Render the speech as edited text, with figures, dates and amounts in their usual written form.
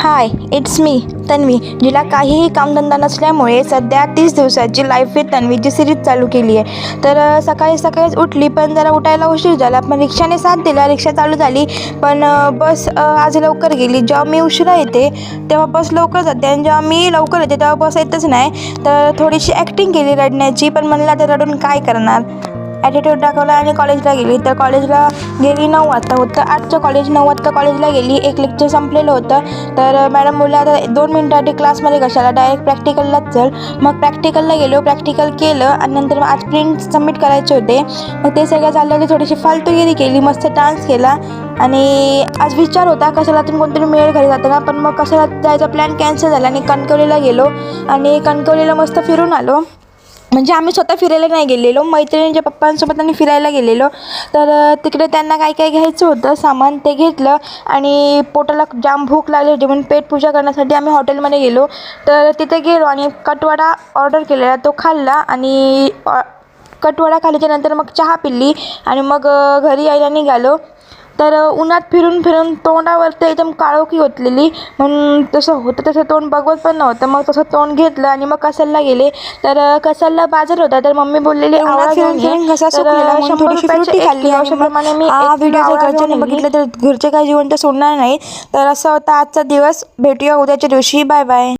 High, it's me Tanvi, जिला काहीही कामधंदा नसल्यामुळे सध्या 30 दिवसाची लाईफ विथ तन्वीची सिरीज चालू केली आहे. तर सकाळीच उठली, पण जरा उठायला उशीर झाला. पण रिक्षाने साथ दिला, रिक्षा चालू झाली. पण बस आज लवकर गेली. जेव्हा मी उशिरा येते तेव्हा बस लवकर जाते, आणि जेव्हा मी लवकर येते तेव्हा बस येतच नाही. तर थोडीशी ॲक्टिंग केली रडण्याची, पण म्हणलं आता रडून काय करणार. ॲटिट्यूड दाखवला आणि कॉलेजला गेली. तर कॉलेजला गेली 9 वाजता होतं, 8चं कॉलेज. 9 वाजता कॉलेजला गेली. एक लेक्चर संपलेलं होतं. तर मॅडम बोलल्या आता 2 मिनटासाठी क्लासमध्ये कशाला, डायरेक्ट प्रॅक्टिकललाच चल. मग प्रॅक्टिकलला गेलो, प्रॅक्टिकल केलं, आणि नंतर मग आज प्रिंट सबमिट करायचे होते. मग ते सगळं झालं, थोडीशी फालतूगिरी केली, मस्त डान्स केला. आणि आज विचार होता कशाला तुम्ही कोणतरी मेळ घरी जातं ना, पण मग कशाला जायचा प्लॅन कॅन्सल झाला आणि कणकवलीला गेलो. आणि कणकवलीला मस्त फिरून आलो. म्हणजे आम्ही स्वतः फिरायला नाही गेलेलो, मैत्रिणींच्या पप्पांसोबत आणि फिरायला गेलेलो. तर तिकडे त्यांना काय काय घ्यायचं होतं सामान, ते घेतलं. आणि पोटाला जाम भूक लागली होती, म्हणून पेटपूजा करण्यासाठी आम्ही हॉटेलमध्ये गेलो. तर तिथे गेलो आणि कटवडा ऑर्डर केलेला, तो खाल्ला. आणि कटवडा खाल्ल्याच्यानंतर मग चहा पिल्ली, आणि मग घरी यायला निघालो. तर उन्हात फिरून तोंडावर ते एकदम काळोखी होतलेली, म्हणून तसं होतं तसं तोंड बघवत पण नव्हतं. मग तसं तोंड घेतलं आणि मग कसालला गेले. तर कसालला बाजार होता, तर मम्मी बोललेली आवळा घेऊन ये. तर 100 रुपयाची एक किलो, अशाप्रमाणे मी व्हिडिओ घरच्यांनी बघितलं तर घरचे काही जिवंत सोडणार नाही. तर असा होता आजचा दिवस. भेटूया उद्याच्या दिवशी. Bye bye.